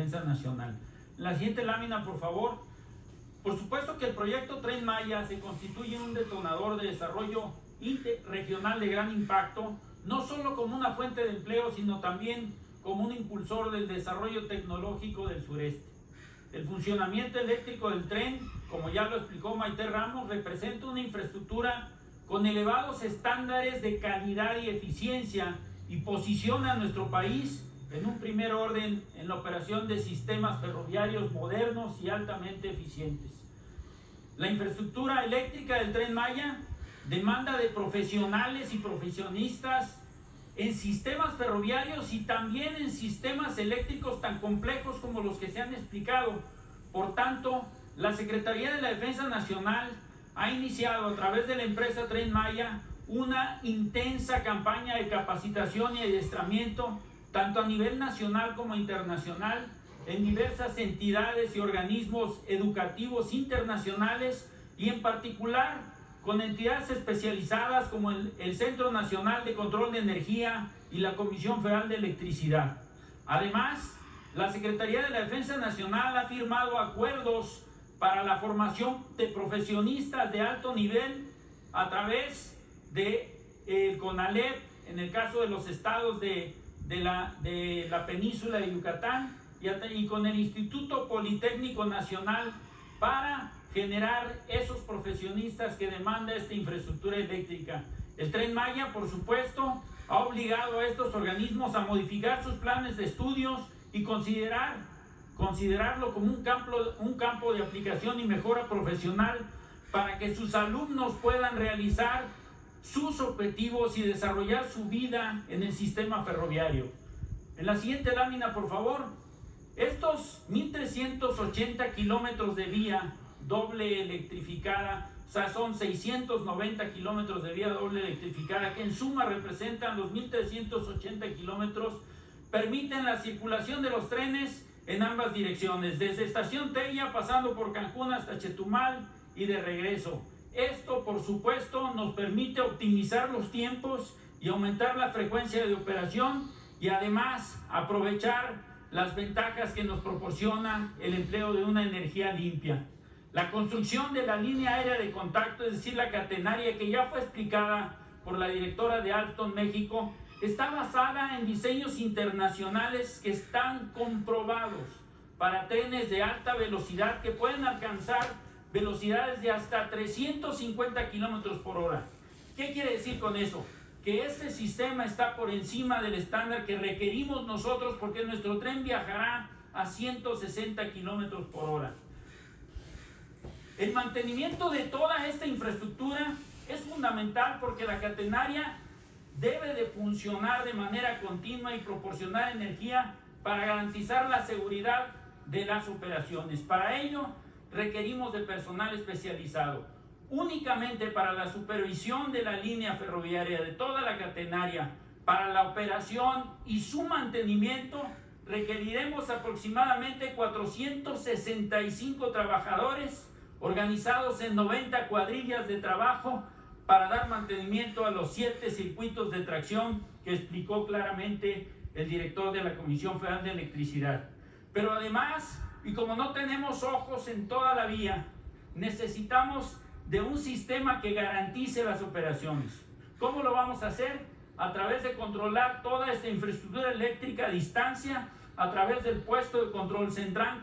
Defensa Nacional. La siguiente lámina, por favor. Por supuesto que el proyecto Tren Maya se constituye un detonador de desarrollo interregional de gran impacto, no solo como una fuente de empleo, sino también como un impulsor del desarrollo tecnológico del sureste. El funcionamiento eléctrico del tren, como ya lo explicó Maite Ramos, representa una infraestructura con elevados estándares de calidad y eficiencia y posiciona a nuestro país en un primer orden en la operación de sistemas ferroviarios modernos y altamente eficientes. La infraestructura eléctrica del Tren Maya demanda de profesionales y profesionistas en sistemas ferroviarios y también en sistemas eléctricos tan complejos como los que se han explicado. Por tanto, la Secretaría de la Defensa Nacional ha iniciado a través de la empresa Tren Maya una intensa campaña de capacitación y adiestramiento, tanto a nivel nacional como internacional, en diversas entidades y organismos educativos internacionales y en particular con entidades especializadas como el Centro Nacional de Control de Energía y la Comisión Federal de Electricidad. Además, la Secretaría de la Defensa Nacional ha firmado acuerdos para la formación de profesionistas de alto nivel a través del CONALEP, en el caso de los estados de la península de Yucatán, y con el Instituto Politécnico Nacional para generar esos profesionistas que demanda esta infraestructura eléctrica. El Tren Maya, por supuesto, ha obligado a estos organismos a modificar sus planes de estudios y considerarlo como un campo de aplicación y mejora profesional para que sus alumnos puedan realizar sus objetivos y desarrollar su vida en el sistema ferroviario. En la siguiente lámina, por favor. Estos 1.380 kilómetros de vía doble electrificada, o sea, son 690 kilómetros de vía doble electrificada, que en suma representan los 1.380 kilómetros, permiten la circulación de los trenes en ambas direcciones, desde Estación Tella pasando por Cancún hasta Chetumal y de regreso. Esto, por supuesto, nos permite optimizar los tiempos y aumentar la frecuencia de operación y además aprovechar las ventajas que nos proporciona el empleo de una energía limpia. La construcción de la línea aérea de contacto, es decir, la catenaria que ya fue explicada por la directora de Alstom México, está basada en diseños internacionales que están comprobados para trenes de alta velocidad que pueden alcanzar velocidades de hasta 350 kilómetros por hora. ¿Qué quiere decir con eso? Que este sistema está por encima del estándar que requerimos nosotros porque nuestro tren viajará a 160 kilómetros por hora. El mantenimiento de toda esta infraestructura es fundamental porque la catenaria debe de funcionar de manera continua y proporcionar energía para garantizar la seguridad de las operaciones. Para ello requerimos de personal especializado. Únicamente para la supervisión de la línea ferroviaria, de toda la catenaria, para la operación y su mantenimiento, requeriremos aproximadamente 465 trabajadores organizados en 90 cuadrillas de trabajo para dar mantenimiento a los 7 circuitos de tracción que explicó claramente el director de la Comisión Federal de Electricidad. Pero además, y como no tenemos ojos en toda la vía, necesitamos de un sistema que garantice las operaciones. ¿Cómo lo vamos a hacer? A través de controlar toda esta infraestructura eléctrica a distancia, a través del puesto de control central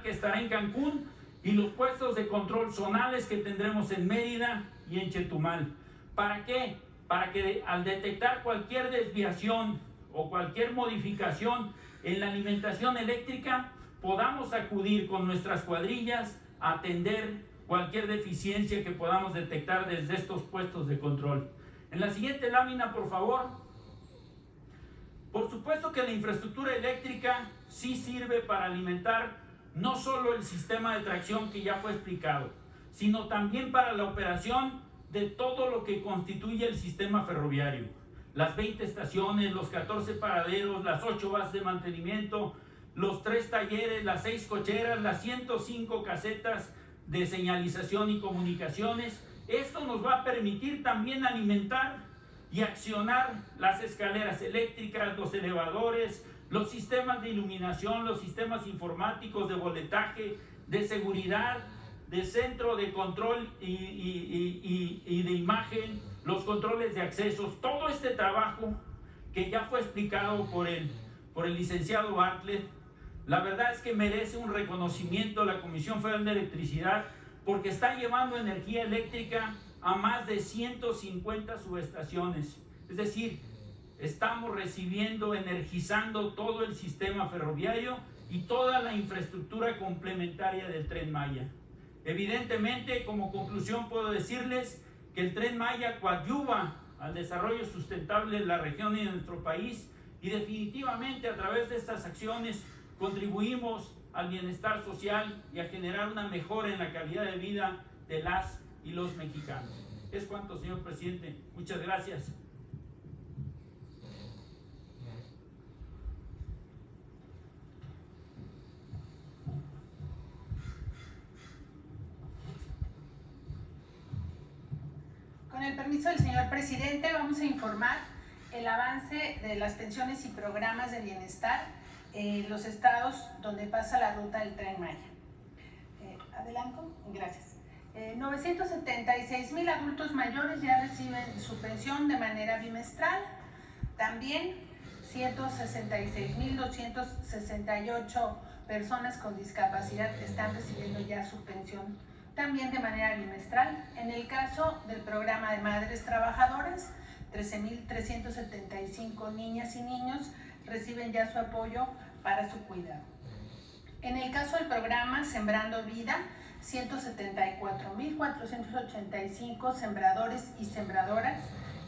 que estará en Cancún y los puestos de control zonales que tendremos en Mérida y en Chetumal. ¿Para qué? Para que al detectar cualquier desviación o cualquier modificación en la alimentación eléctrica, podamos acudir con nuestras cuadrillas a atender cualquier deficiencia que podamos detectar desde estos puestos de control. En la siguiente lámina, por favor. Por supuesto que la infraestructura eléctrica sí sirve para alimentar no solo el sistema de tracción que ya fue explicado, sino también para la operación de todo lo que constituye el sistema ferroviario. Las 20 estaciones, los 14 paraderos, las 8 bases de mantenimiento, los 3 talleres, las 6 cocheras, las 105 casetas de señalización y comunicaciones. Esto nos va a permitir también alimentar y accionar las escaleras eléctricas, los elevadores, los sistemas de iluminación, los sistemas informáticos de boletaje, de seguridad, de centro de control y de imagen, los controles de accesos, todo este trabajo que ya fue explicado por el licenciado Bartlett, la verdad es que merece un reconocimiento la Comisión Federal de Electricidad porque está llevando energía eléctrica a más de 150 subestaciones. Es decir, estamos recibiendo, energizando todo el sistema ferroviario y toda la infraestructura complementaria del Tren Maya. Evidentemente, como conclusión puedo decirles que el Tren Maya coadyuva al desarrollo sustentable de la región y de nuestro país y definitivamente a través de estas acciones contribuimos al bienestar social y a generar una mejora en la calidad de vida de las y los mexicanos. Es cuanto, señor presidente. Muchas gracias. Con el permiso del señor presidente, vamos a informar el avance de las pensiones y programas de bienestar en los estados donde pasa la ruta del Tren Maya. Adelanto, gracias. 976,000 adultos mayores ya reciben su pensión de manera bimestral. También 166,268 personas con discapacidad están recibiendo ya su pensión también de manera bimestral. En el caso del programa de madres trabajadoras, 13,375 niñas y niños reciben ya su apoyo para su cuidado. En el caso del programa Sembrando Vida, 174,485 sembradores y sembradoras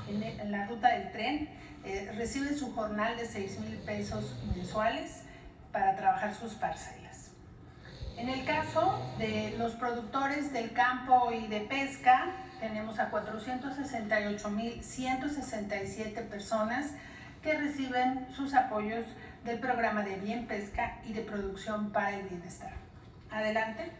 en la ruta del tren reciben su jornal de 6,000 pesos mensuales para trabajar sus parcelas. En el caso de los productores del campo y de pesca, tenemos a 468,167 personas que reciben sus apoyos del programa de Bien Pesca y de Producción para el Bienestar. Adelante.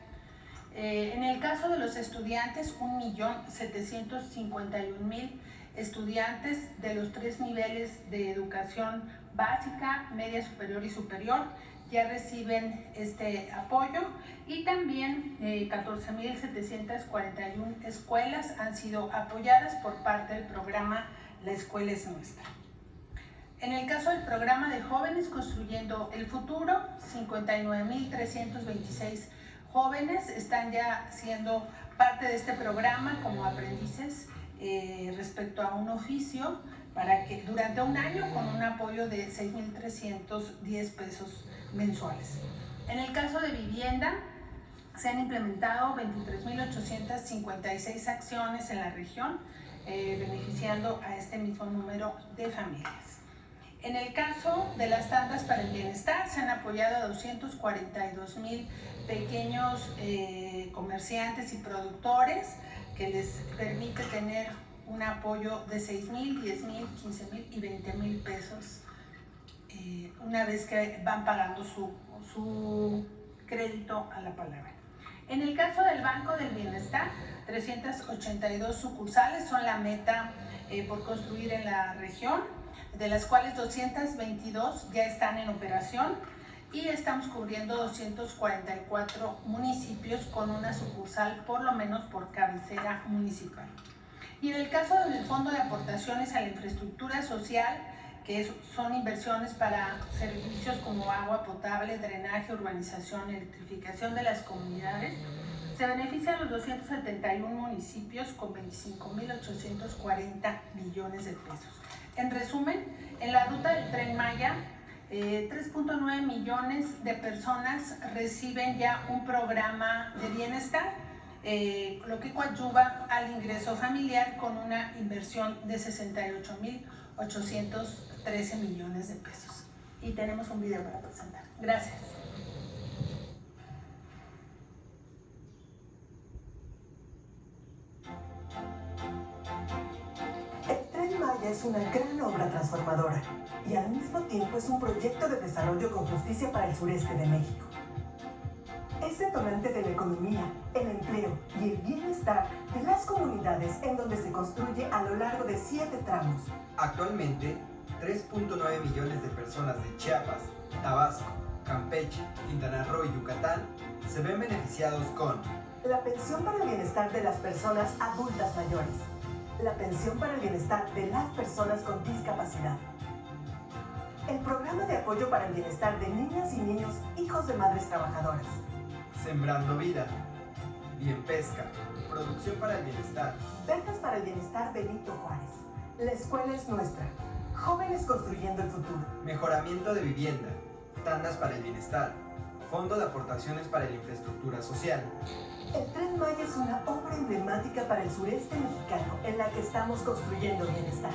En el caso de los estudiantes, 1,751,000 estudiantes de los 3 niveles de educación básica, media superior y superior ya reciben este apoyo, y también 14,741 escuelas han sido apoyadas por parte del programa La Escuela es Nuestra. En el caso del programa de jóvenes Construyendo el Futuro, 59,326 jóvenes están ya siendo parte de este programa como aprendices respecto a un oficio para que durante un año con un apoyo de 6,310 pesos mensuales. En el caso de vivienda, se han implementado 23,856 acciones en la región, beneficiando a este mismo número de familias. En el caso de las tandas para el bienestar, se han apoyado a 242,000 pequeños comerciantes y productores, que les permite tener un apoyo de 6,000, 10,000, 15,000 y 20,000 pesos una vez que van pagando su crédito a la palabra. En el caso del Banco del Bienestar, 382 sucursales son la meta por construir en la región, de las cuales 222 ya están en operación, y estamos cubriendo 244 municipios con una sucursal por lo menos por cabecera municipal. Y en el caso del Fondo de Aportaciones a la Infraestructura Social, que son inversiones para servicios como agua potable, drenaje, urbanización, electrificación de las comunidades, se benefician los 271 municipios con 25,840 millones de pesos. En resumen, en la ruta del Tren Maya, 3,9 millones de personas reciben ya un programa de bienestar, lo que coadyuva al ingreso familiar con una inversión de 68,813 millones de pesos. Y tenemos un video para presentar. Gracias. El Tren Maya es una gran obra transformadora y al mismo tiempo es un proyecto de desarrollo con justicia para el sureste de México. Es detonante de la economía, el empleo y el bienestar de las comunidades en donde se construye a lo largo de 7 tramos. Actualmente, 3.9 millones de personas de Chiapas, Tabasco, Campeche, Quintana Roo y Yucatán se ven beneficiados con la pensión para el bienestar de las personas adultas mayores, la pensión para el bienestar de las personas con discapacidad, el programa de apoyo para el bienestar de niñas y niños hijos de madres trabajadoras, Sembrando Vida, Bien Pesca, Producción para el Bienestar, becas para el bienestar Benito Juárez, la escuela es nuestra, jóvenes construyendo el futuro, Mejoramiento de Vivienda, Tandas para el Bienestar, Fondo de Aportaciones para la Infraestructura Social. El Tren Maya es una obra emblemática para el sureste mexicano en la que estamos construyendo bienestar.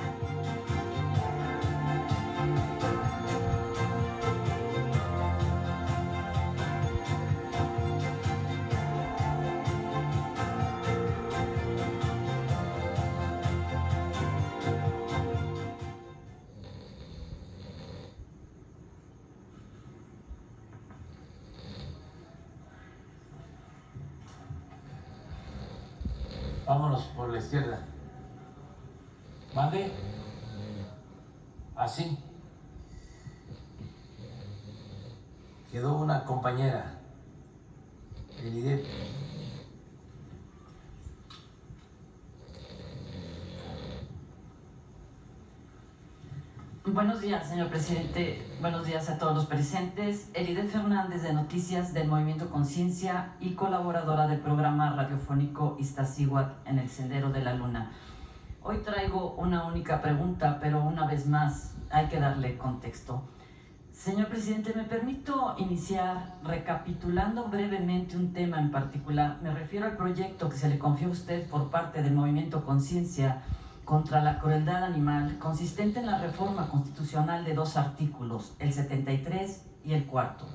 Vámonos por la izquierda. Mande. Así. Quedó una compañera, Elidet. Buenos días, señor presidente. Buenos días a todos los presentes. Elidet Fernández, de Noticias del Movimiento Conciencia y colaboradora del programa radiofónico Iztaccíhuatl en el Sendero de la Luna. Hoy traigo una única pregunta, pero una vez más hay que darle contexto. Señor presidente, me permito iniciar recapitulando brevemente un tema en particular. Me refiero al proyecto que se le confió a usted por parte del Movimiento Conciencia contra la crueldad animal, consistente en la reforma constitucional de 2 artículos, el 73 y el 4.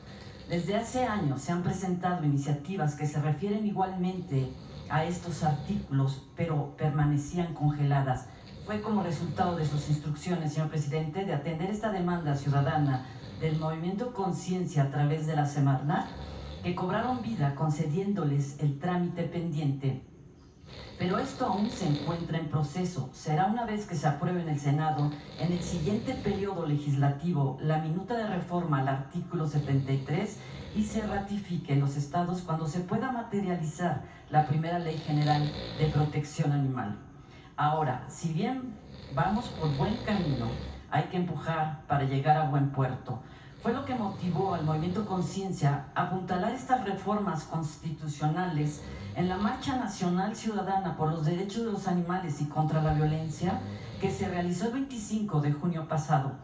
Desde hace años se han presentado iniciativas que se refieren igualmente a estos artículos, pero permanecían congeladas. Fue como resultado de sus instrucciones, señor presidente, de atender esta demanda ciudadana del Movimiento Conciencia a través de la Semarnat, que cobraron vida concediéndoles el trámite pendiente. Pero esto aún se encuentra en proceso. Será una vez que se apruebe en el Senado, en el siguiente periodo legislativo, la minuta de reforma al artículo 73 y se ratifique en los estados cuando se pueda materializar la primera ley general de protección animal. Ahora, si bien vamos por buen camino, hay que empujar para llegar a buen puerto. Fue lo que motivó al Movimiento Conciencia a apuntalar estas reformas constitucionales en la Marcha Nacional Ciudadana por los Derechos de los Animales y contra la Violencia, que se realizó el 25 de junio pasado.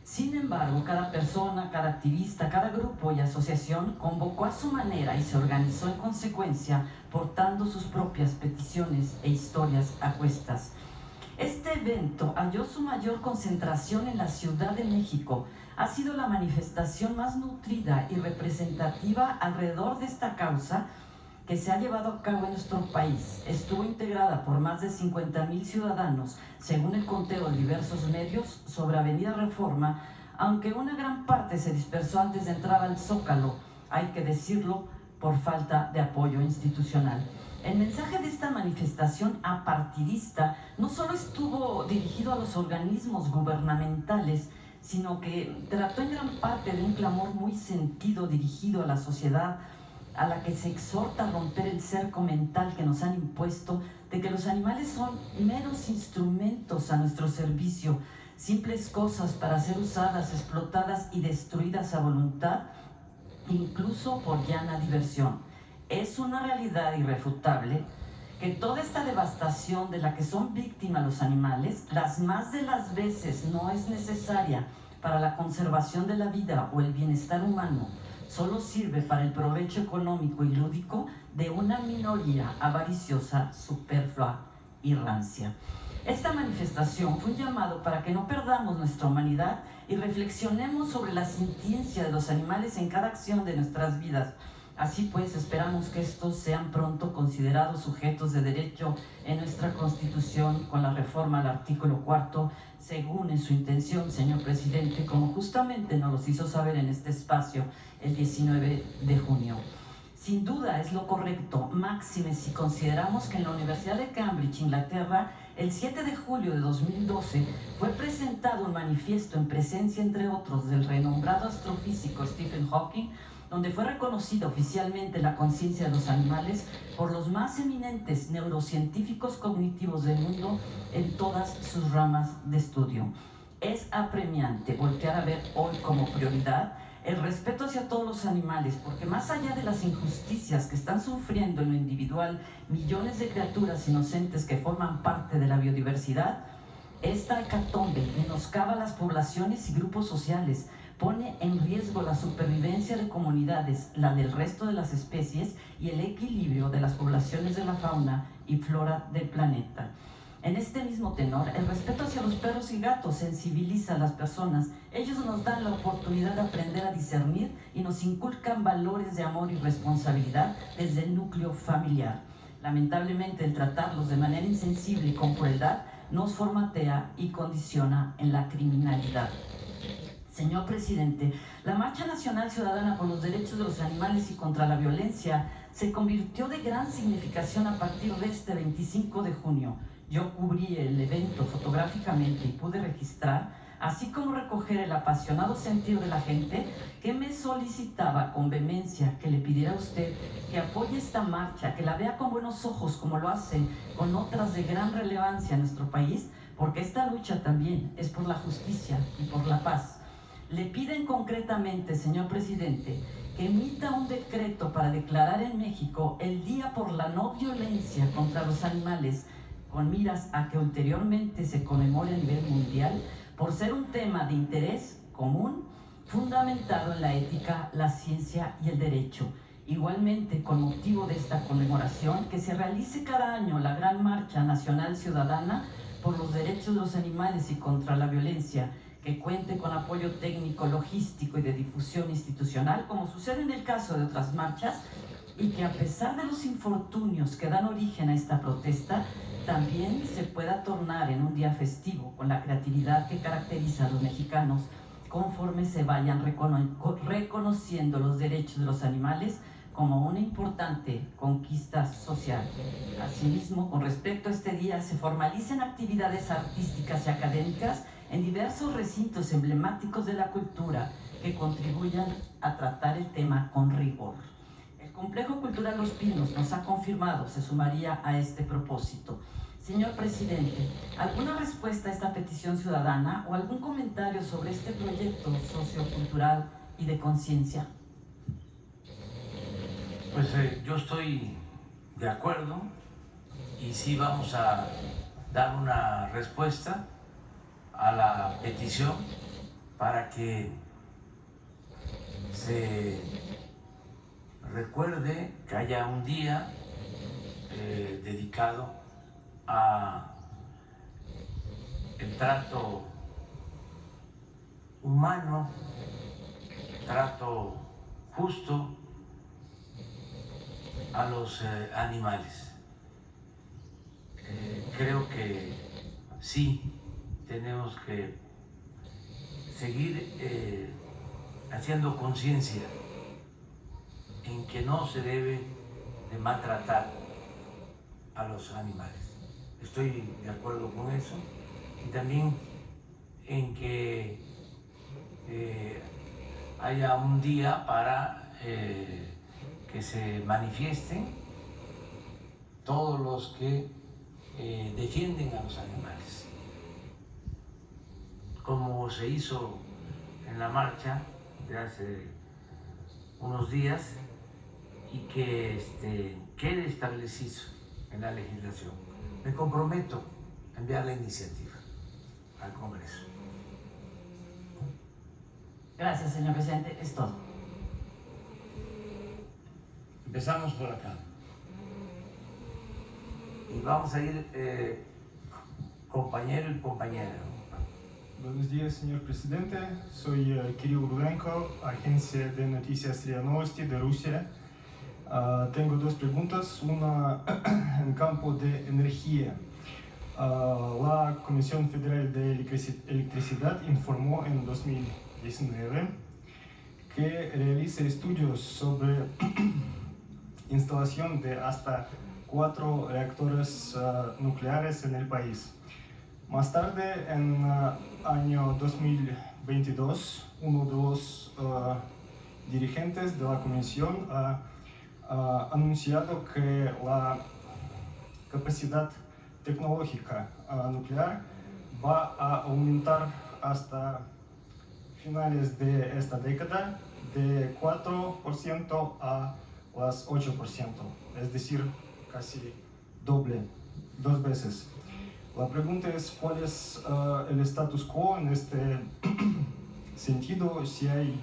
Sin embargo, cada persona, cada activista, cada grupo y asociación convocó a su manera y se organizó en consecuencia, portando sus propias peticiones e historias a cuestas. Este evento halló su mayor concentración en la Ciudad de México. Ha sido la manifestación más nutrida y representativa alrededor de esta causa que se ha llevado a cabo en nuestro país. Estuvo integrada por más de 50,000 ciudadanos, según el conteo de diversos medios, sobre Avenida Reforma, aunque una gran parte se dispersó antes de entrar al Zócalo, hay que decirlo, por falta de apoyo institucional. El mensaje de esta manifestación apartidista no solo estuvo dirigido a los organismos gubernamentales, sino que trató en gran parte de un clamor muy sentido dirigido a la sociedad, a la que se exhorta a romper el cerco mental que nos han impuesto de que los animales son meros instrumentos a nuestro servicio, simples cosas para ser usadas, explotadas y destruidas a voluntad, incluso por llana diversión. Es una realidad irrefutable que toda esta devastación de la que son víctimas los animales, las más de las veces no es necesaria para la conservación de la vida o el bienestar humano, solo sirve para el provecho económico y lúdico de una minoría avariciosa, superflua y rancia. Esta manifestación fue un llamado para que no perdamos nuestra humanidad y reflexionemos sobre la sintiencia de los animales en cada acción de nuestras vidas. Así pues, esperamos que estos sean pronto considerados sujetos de derecho en nuestra Constitución con la reforma al artículo 4, según en su intención, señor presidente, como justamente nos los hizo saber en este espacio el 19 de junio. Sin duda es lo correcto, máxime si consideramos que en la Universidad de Cambridge, Inglaterra, el 7 de julio de 2012 fue presentado un manifiesto en presencia, entre otros, del renombrado astrofísico Stephen Hawking, donde fue reconocida oficialmente la conciencia de los animales por los más eminentes neurocientíficos cognitivos del mundo en todas sus ramas de estudio. Es apremiante voltear a ver hoy como prioridad el respeto hacia todos los animales, porque más allá de las injusticias que están sufriendo en lo individual millones de criaturas inocentes que forman parte de la biodiversidad, esta hecatombe menoscaba las poblaciones y grupos sociales, pone en riesgo la supervivencia de comunidades, la del resto de las especies y el equilibrio de las poblaciones de la fauna y flora del planeta. En este mismo tenor, el respeto hacia los perros y gatos sensibiliza a las personas. Ellos nos dan la oportunidad de aprender a discernir y nos inculcan valores de amor y responsabilidad desde el núcleo familiar. Lamentablemente, el tratarlos de manera insensible y con crueldad nos formatea y condiciona en la criminalidad. Señor presidente, la Marcha Nacional Ciudadana por los Derechos de los Animales y contra la Violencia se convirtió de gran significación a partir de este 25 de junio. Yo cubrí el evento fotográficamente y pude registrar, así como recoger el apasionado sentir de la gente que me solicitaba con vehemencia que le pidiera a usted que apoye esta marcha, que la vea con buenos ojos como lo hacen con otras de gran relevancia en nuestro país, porque esta lucha también es por la justicia y por la paz. Le piden concretamente, señor presidente, que emita un decreto para declarar en México el Día por la No Violencia contra los Animales, con miras a que ulteriormente se conmemore a nivel mundial, por ser un tema de interés común, fundamentado en la ética, la ciencia y el derecho. Igualmente, con motivo de esta conmemoración, que se realice cada año la Gran Marcha Nacional Ciudadana por los Derechos de los Animales y contra la Violencia, que cuente con apoyo técnico, logístico y de difusión institucional, como sucede en el caso de otras marchas, y que a pesar de los infortunios que dan origen a esta protesta, también se pueda tornar en un día festivo con la creatividad que caracteriza a los mexicanos, conforme se vayan reconociendo los derechos de los animales como una importante conquista social. Asimismo, con respecto a este día, se formalicen actividades artísticas y académicas en diversos recintos emblemáticos de la cultura que contribuyan a tratar el tema con rigor. El Complejo Cultural Los Pinos nos ha confirmado, se sumaría a este propósito. Señor presidente, ¿alguna respuesta a esta petición ciudadana o algún comentario sobre este proyecto sociocultural y de conciencia? Pues yo estoy de acuerdo y sí vamos a dar una respuesta a la petición para que se recuerde que haya un día dedicado a el trato humano, trato justo a los animales. Creo que sí tenemos que seguir haciendo conciencia en que no se debe de maltratar a los animales. Estoy de acuerdo con eso y también en que haya un día para que se manifiesten todos los que defienden a los animales, como se hizo en la marcha de hace unos días y que quede establecido en la legislación. Me comprometo a enviar la iniciativa al Congreso. Gracias, señor presidente. Es todo. Empezamos por acá. Y vamos a ir compañero y compañera. Buenos días, señor presidente. Soy Kirill Rudenko, agencia de noticias RIA Novosti de Rusia. Tengo dos preguntas, una en campo de energía. La Comisión Federal de Electricidad informó en 2019 que realiza estudios sobre instalación de hasta 4 reactores nucleares en el país. Más tarde, en año 2022, uno de los dirigentes de la Comisión ha anunciado que la capacidad tecnológica nuclear va a aumentar hasta finales de esta década de 4% a las 8%, es decir, casi doble, 2 veces. La pregunta es cuál es el status quo en este sentido, si hay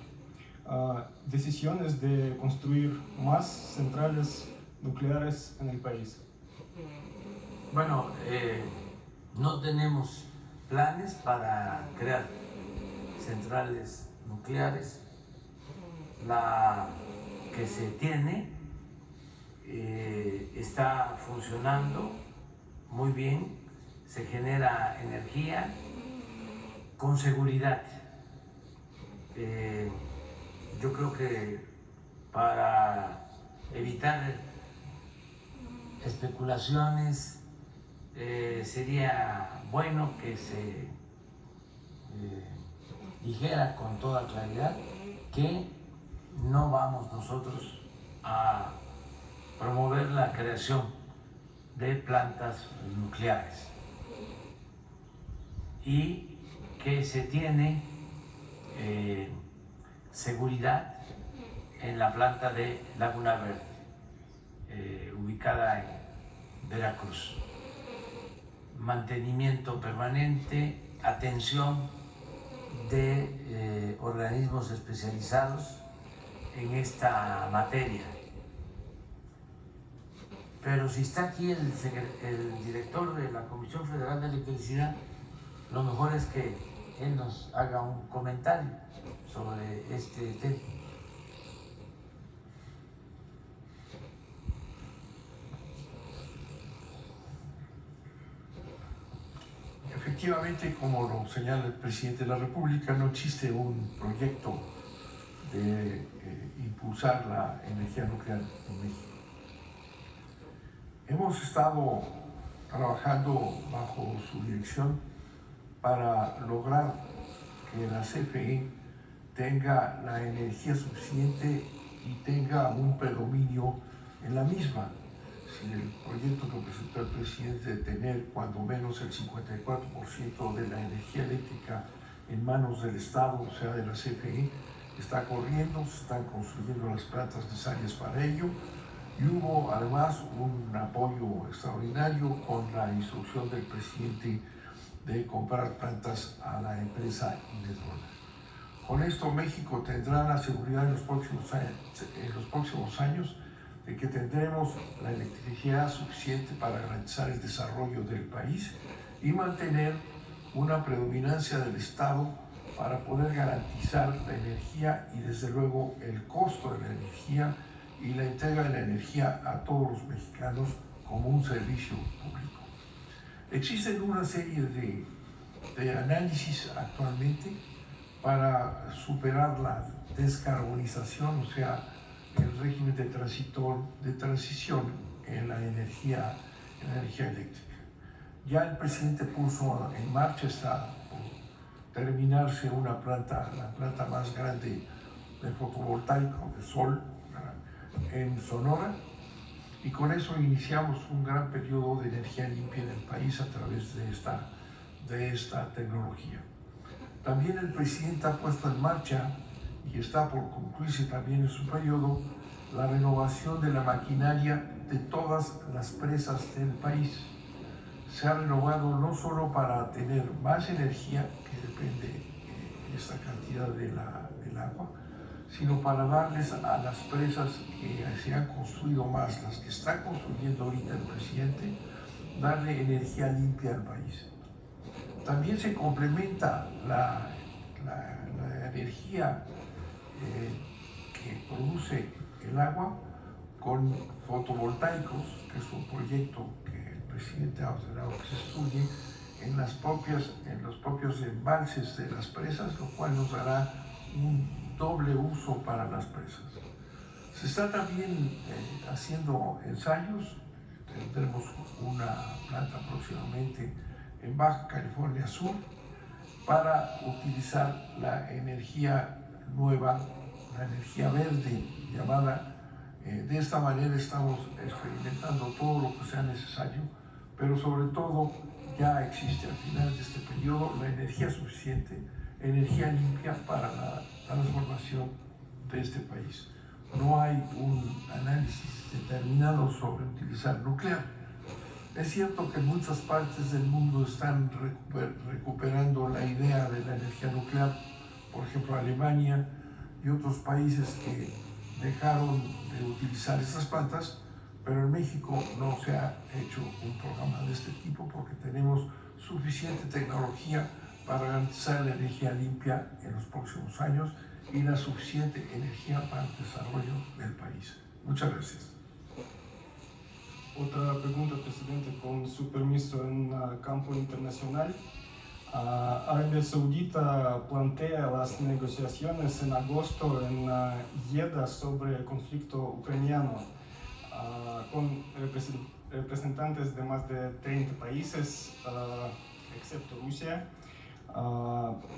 decisiones de construir más centrales nucleares en el país. Bueno, no tenemos planes para crear centrales nucleares. La que se tiene está funcionando muy bien, se genera energía con seguridad. Yo creo que para evitar especulaciones sería bueno que se dijera con toda claridad que no vamos nosotros a promover la creación de plantas nucleares y que se tiene seguridad en la planta de Laguna Verde, ubicada en Veracruz. Mantenimiento permanente, atención de organismos especializados en esta materia. Pero si está aquí el director de la Comisión Federal de Electricidad, lo mejor es que él nos haga un comentario sobre este tema. Efectivamente, como lo señala el presidente de la República, no existe un proyecto de impulsar la energía nuclear en México. Hemos estado trabajando bajo su dirección para lograr que la CFE tenga la energía suficiente y tenga un predominio en la misma. Si el proyecto que presentó el presidente de tener cuando menos el 54% de la energía eléctrica en manos del Estado, o sea, de la CFE, está corriendo, se están construyendo las plantas necesarias para ello, y hubo además un apoyo extraordinario con la instrucción del presidente de comprar plantas a la empresa Iberdrola. Con esto México tendrá la seguridad en los próximos años de que tendremos la electricidad suficiente para garantizar el desarrollo del país y mantener una predominancia del Estado para poder garantizar la energía y desde luego el costo de la energía y la entrega de la energía a todos los mexicanos como un servicio público. Existen una serie de análisis actualmente para superar la descarbonización, o sea, el régimen de transición en la energía eléctrica. Ya el presidente puso en marcha, está por terminarse la planta más grande de fotovoltaico de sol en Sonora, y con eso iniciamos un gran periodo de energía limpia en el país a través de esta tecnología. También el presidente ha puesto en marcha, y está por concluirse también en su periodo, la renovación de la maquinaria de todas las presas del país. Se ha renovado no solo para tener más energía, que depende de esta cantidad del agua, sino para darles a las presas que se han construido más, las que está construyendo ahorita el presidente, darle energía limpia al país. También se complementa la energía que produce el agua con fotovoltaicos, que es un proyecto que el presidente ha ordenado que se estudie en los propios embalses de las presas, lo cual nos dará un doble uso para las presas. Se está también haciendo ensayos. Tendremos una planta próximamente en Baja California Sur para utilizar la energía nueva, la energía verde llamada. De esta manera estamos experimentando todo lo que sea necesario, pero sobre todo ya existe al final de este periodo la energía suficiente, energía limpia para la transformación de este país. No hay un análisis determinado sobre utilizar nuclear. Es cierto que en muchas partes del mundo están recuperando la idea de la energía nuclear, por ejemplo Alemania y otros países que dejaron de utilizar estas plantas, pero en México no se ha hecho un programa de este tipo porque tenemos suficiente tecnología para garantizar la energía limpia en los próximos años y la suficiente energía para el desarrollo del país. Muchas gracias. Otra pregunta, presidente, con su permiso en campo internacional. Arabia Saudita plantea las negociaciones en agosto en Jeddah sobre el conflicto ucraniano con representantes de más de 30 países, excepto Rusia.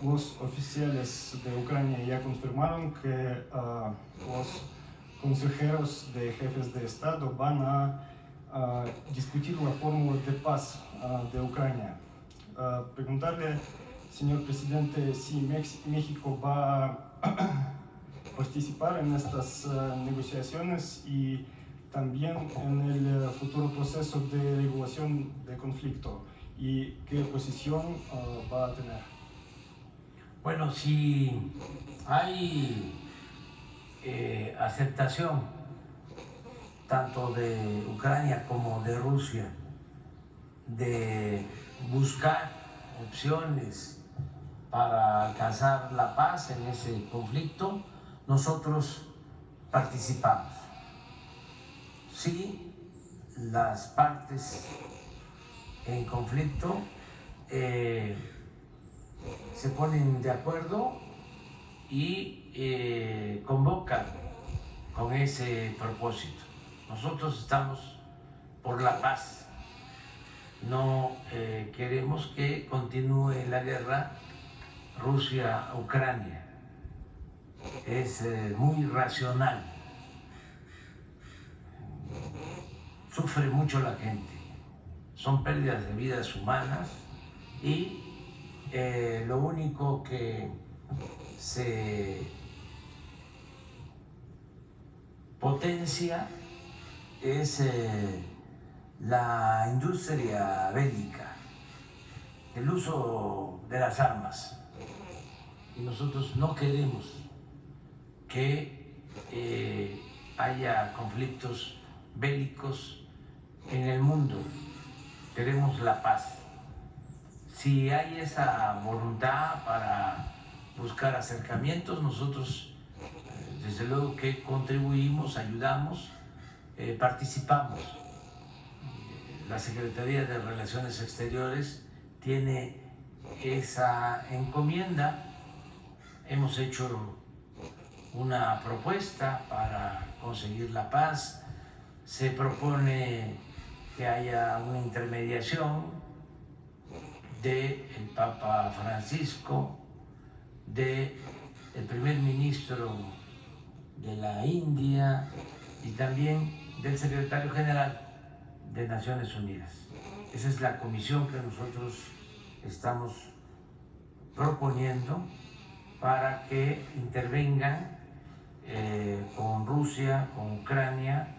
Los oficiales de Ucrania ya confirmaron que los consejeros de jefes de Estado van a discutir la fórmula de paz de Ucrania. Preguntarle, señor presidente, si México va a participar en estas negociaciones y también en el futuro proceso de regulación de conflicto y qué posición va a tener. Bueno, si hay aceptación tanto de Ucrania como de Rusia de buscar opciones para alcanzar la paz en ese conflicto, nosotros participamos. Si las partes en conflicto se ponen de acuerdo y convocan con ese propósito. Nosotros estamos por la paz. No queremos que continúe la guerra Rusia-Ucrania. Es muy racional. Sufre mucho la gente. Son pérdidas de vidas humanas y lo único que se potencia es la industria bélica, el uso de las armas. Y nosotros no queremos que haya conflictos bélicos en el mundo. Queremos la paz. Si hay esa voluntad para buscar acercamientos, nosotros desde luego que contribuimos, ayudamos, participamos. La Secretaría de Relaciones Exteriores tiene esa encomienda. Hemos hecho una propuesta para conseguir la paz. Se propone que haya una intermediación del Papa Francisco, del primer ministro de la India y también del secretario general de Naciones Unidas. Esa es la comisión que nosotros estamos proponiendo para que intervengan con Rusia, con Ucrania,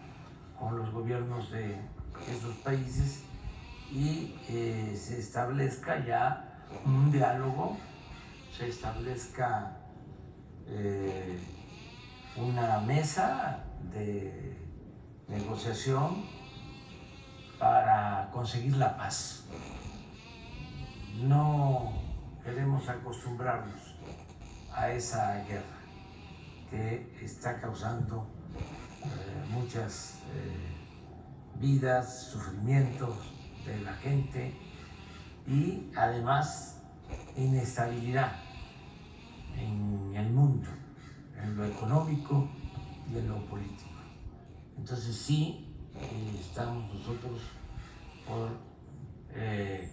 con los gobiernos de esos países y se establezca ya un diálogo, se establezca una mesa de negociación para conseguir la paz. No queremos acostumbrarnos a esa guerra que está causando muchas vidas, sufrimientos de la gente y además inestabilidad en el mundo, en lo económico, y en lo político. Entonces sí, estamos nosotros por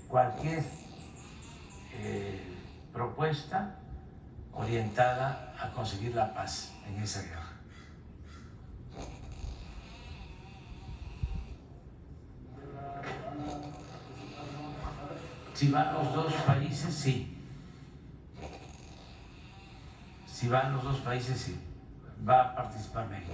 cualquier propuesta orientada a conseguir la paz en esa guerra. Si van los dos países, sí. Si van los dos países, sí. Va a participar México.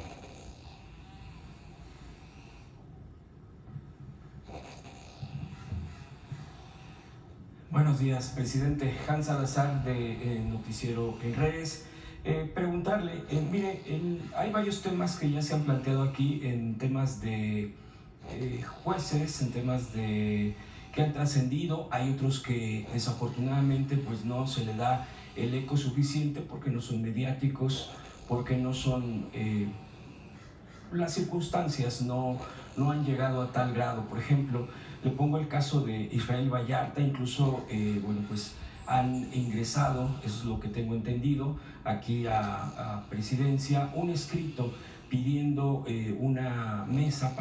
Buenos días, presidente. Hans Salazar de Noticiero en Redes. Preguntarle, mire, hay varios temas que ya se han planteado aquí en temas de jueces, en temas de que han trascendido. Hay otros que desafortunadamente pues no se le da el eco suficiente porque no son mediáticos, porque no son las circunstancias no han llegado a tal grado. Por ejemplo, le pongo el caso de Israel Vallarta. Incluso bueno, pues han ingresado, eso es lo que tengo entendido, aquí a Presidencia, un escrito pidiendo una mesa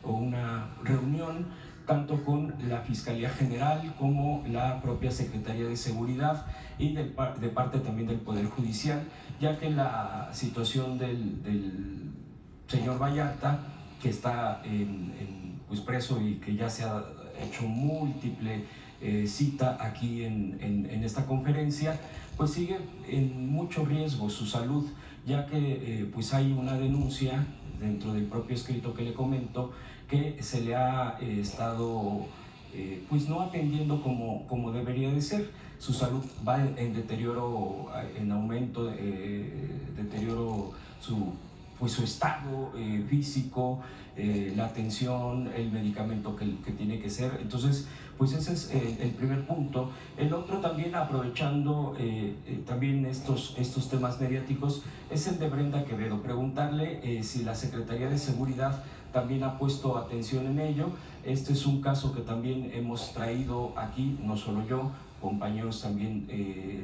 o una reunión tanto con la Fiscalía General como la propia Secretaría de Seguridad y de parte también del Poder Judicial, ya que la situación del señor Vallarta, que está pues preso y que ya se ha hecho múltiple cita aquí en esta conferencia, pues sigue en mucho riesgo su salud, ya que pues hay una denuncia dentro del propio escrito que le comento, que se le ha estado pues no atendiendo como debería de ser. Su salud va en deterioro, en aumento, deterioro su estado físico, la atención, el medicamento que tiene que ser. Entonces, pues ese es el primer punto. El otro también, aprovechando también estos temas mediáticos, es el de Brenda Quevedo. Preguntarle si la Secretaría de Seguridad también ha puesto atención en ello. Este es un caso que también hemos traído aquí, no solo yo, compañeros también,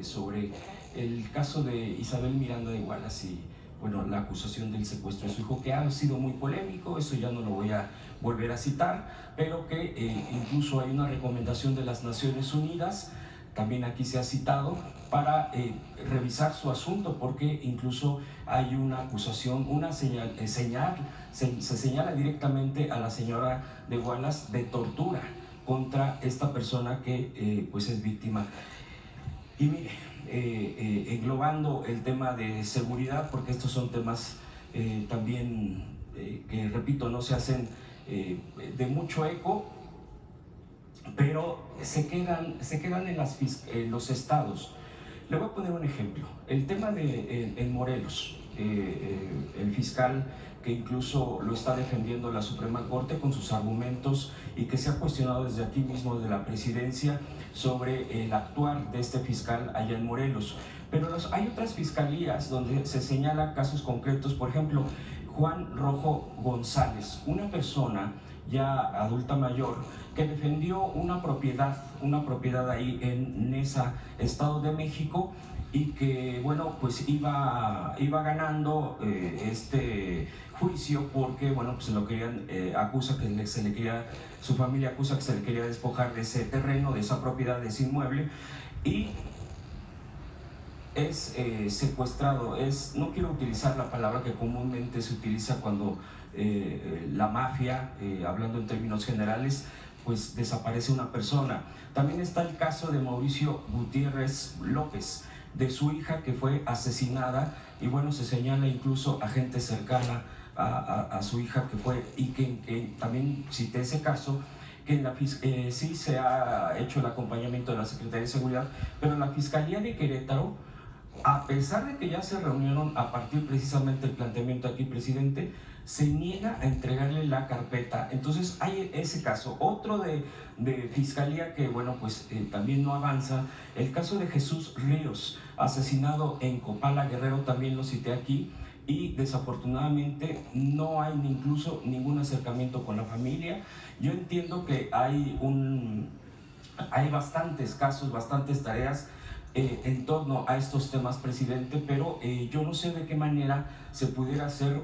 sobre el caso de Isabel Miranda de Wallace y bueno, la acusación del secuestro de su hijo, que ha sido muy polémico. Eso ya no lo voy a volver a citar, pero que incluso hay una recomendación de las Naciones Unidas, también aquí se ha citado, para revisar su asunto, porque incluso hay una acusación, se señala directamente a la señora de Wallace de tortura contra esta persona que pues es víctima. Y mire, englobando el tema de seguridad, porque estos son temas también que, repito, no se hacen de mucho eco, pero se quedan en los estados. Le voy a poner un ejemplo. El tema de en Morelos, el fiscal que incluso lo está defendiendo la Suprema Corte con sus argumentos y que se ha cuestionado desde aquí mismo, desde la presidencia, sobre el actuar de este fiscal allá en Morelos. Pero hay otras fiscalías donde se señalan casos concretos. Por ejemplo, Juan Rojo González, una persona ya adulta mayor que defendió una propiedad ahí en Nesa, Estado de México, y que bueno, pues iba ganando este juicio porque bueno, pues se lo querían, su familia acusa que se le quería despojar de ese terreno, de esa propiedad, de ese inmueble, y es secuestrado. No quiero utilizar la palabra que comúnmente se utiliza cuando la mafia, hablando en términos generales, pues desaparece una persona. También está el caso de Mauricio Gutiérrez López, de su hija, que fue asesinada, y bueno, se señala incluso a gente cercana a su hija que fue, y que también cité ese caso, que sí se ha hecho el acompañamiento de la Secretaría de Seguridad, pero en la Fiscalía de Querétaro, a pesar de que ya se reunieron a partir precisamente del planteamiento aquí, presidente, se niega a entregarle la carpeta. Entonces hay ese caso. Otro de fiscalía que, bueno, pues también no avanza, el caso de Jesús Ríos, asesinado en Copala, Guerrero, también lo cité aquí, y desafortunadamente no hay incluso ningún acercamiento con la familia. Yo entiendo que hay bastantes casos, bastantes tareas en torno a estos temas, presidente, pero yo no sé de qué manera se pudiera hacer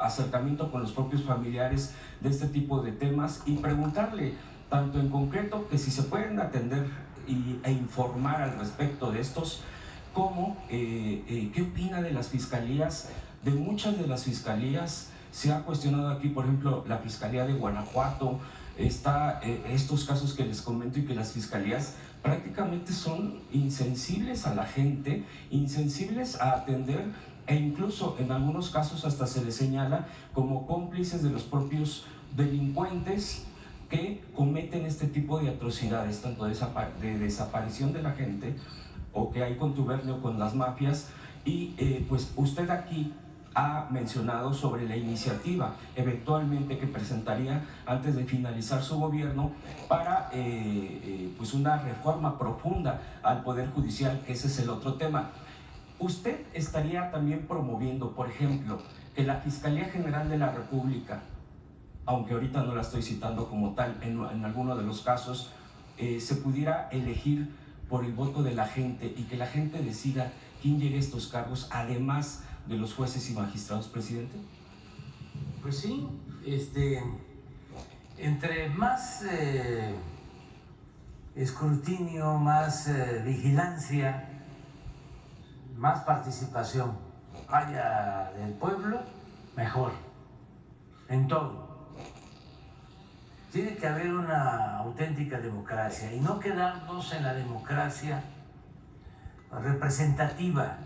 acercamiento con los propios familiares de este tipo de temas y preguntarle tanto en concreto que si se pueden atender e informar al respecto de estos, como qué opina de las fiscalías, de muchas de las fiscalías. Se ha cuestionado aquí, por ejemplo, la Fiscalía de Guanajuato, estos casos que les comento, y que las fiscalías prácticamente son insensibles a la gente, insensibles a atender, e incluso en algunos casos hasta se les señala como cómplices de los propios delincuentes que cometen este tipo de atrocidades, tanto de desaparición de la gente, o que hay contubernio con las mafias. Y pues usted aquí ha mencionado sobre la iniciativa eventualmente que presentaría antes de finalizar su gobierno para pues una reforma profunda al Poder Judicial, que ese es el otro tema. ¿Usted estaría también promoviendo, por ejemplo, que la Fiscalía General de la República, aunque ahorita no la estoy citando como tal, en alguno de los casos, se pudiera elegir por el voto de la gente y que la gente decida quién llegue a estos cargos, además de los jueces y magistrados, presidente? Pues sí, entre más escrutinio, más vigilancia, más participación haya del pueblo, mejor, en todo. Tiene que haber una auténtica democracia y no quedarnos en la democracia representativa,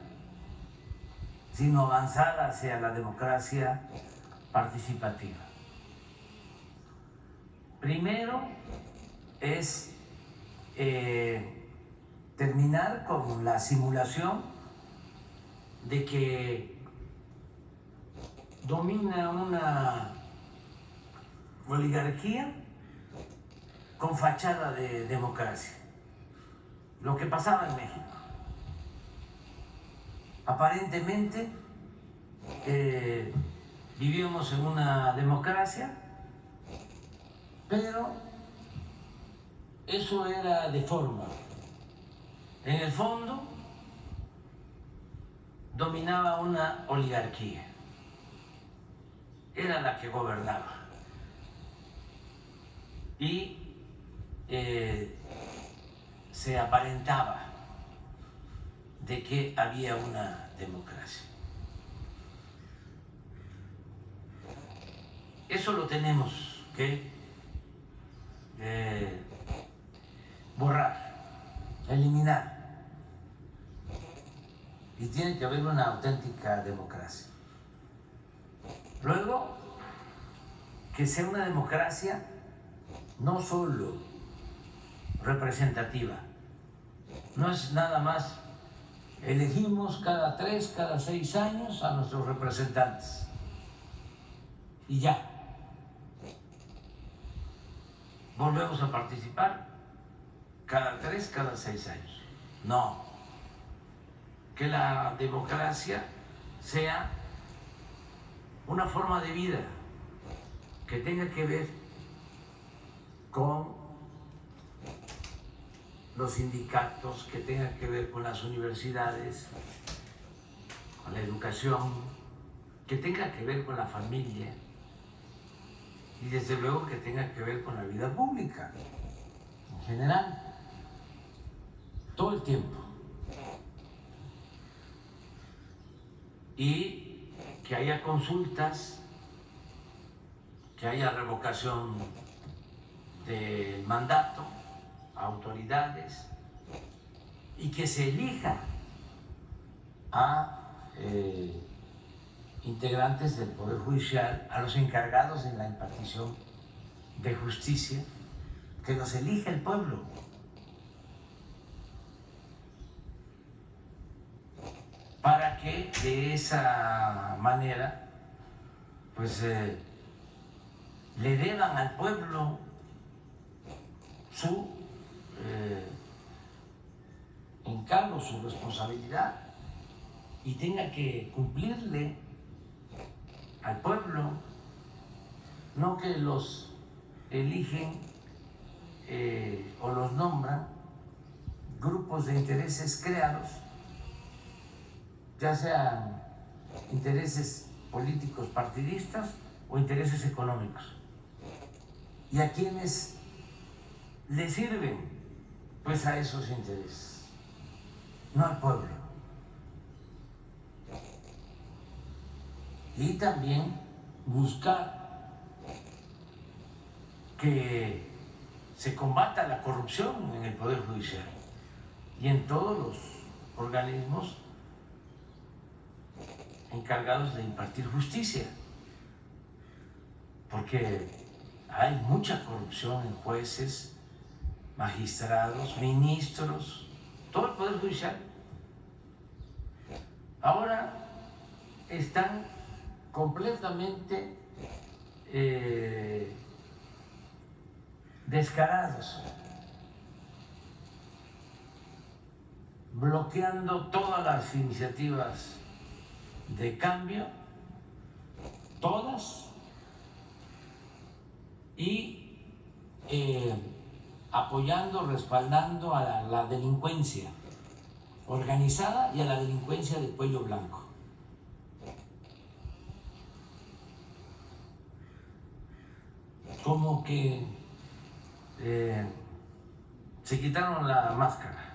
sino avanzar hacia la democracia participativa. Primero es terminar con la simulación de que domina una oligarquía con fachada de democracia, lo que pasaba en México. Aparentemente vivíamos en una democracia, pero eso era de forma. En el fondo dominaba una oligarquía, era la que gobernaba y se aparentaba de que había una democracia. Eso lo tenemos que borrar, eliminar. Y tiene que haber una auténtica democracia. Luego, que sea una democracia no solo representativa, no es nada más elegimos cada 3, cada 6 años a nuestros representantes y ya. Volvemos a participar cada 3, cada 6 años. No. Que la democracia sea una forma de vida que tenga que ver con los sindicatos, que tenga que ver con las universidades, con la educación, que tenga que ver con la familia y desde luego que tenga que ver con la vida pública en general, todo el tiempo. Y que haya consultas, que haya revocación del mandato a autoridades y que se elija a integrantes del Poder Judicial, a los encargados de la impartición de justicia, que los elija el pueblo. Para que de esa manera pues le deban al pueblo su encargo, su responsabilidad y tenga que cumplirle al pueblo, no que los eligen o los nombran grupos de intereses creados, ya sean intereses políticos partidistas o intereses económicos, y a quienes le sirven pues a esos intereses, no al pueblo. Y también buscar que se combata la corrupción en el Poder Judicial y en todos los organismos encargados de impartir justicia, porque hay mucha corrupción en jueces, magistrados, ministros, todo el Poder Judicial. Ahora están completamente descarados, bloqueando todas las iniciativas de cambio, todas, y apoyando, respaldando a la delincuencia organizada y a la delincuencia de cuello blanco. Como que se quitaron la máscara.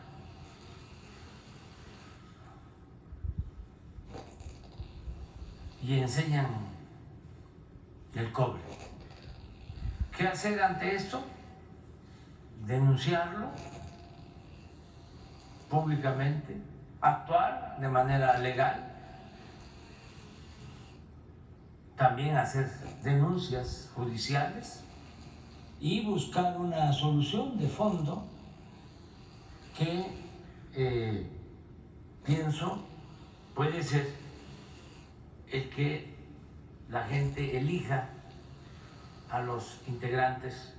Y enseñan el cobre. ¿Qué hacer ante esto? Denunciarlo públicamente, actuar de manera legal, también hacer denuncias judiciales y buscar una solución de fondo que pienso puede ser el que la gente elija a los integrantes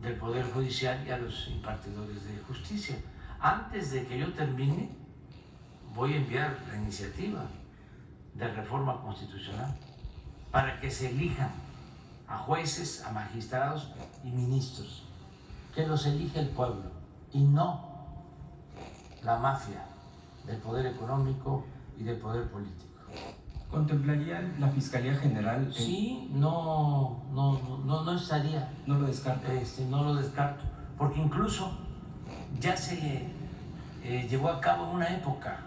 del Poder Judicial y a los impartidores de justicia. Antes de que yo termine, voy a enviar la iniciativa de reforma constitucional para que se elijan a jueces, a magistrados y ministros, que los elige el pueblo y no la mafia del poder económico y del poder político. ¿Contemplaría la Fiscalía General? Sí, no estaría. No lo descarto. No lo descarto, porque incluso ya se llevó a cabo en una época.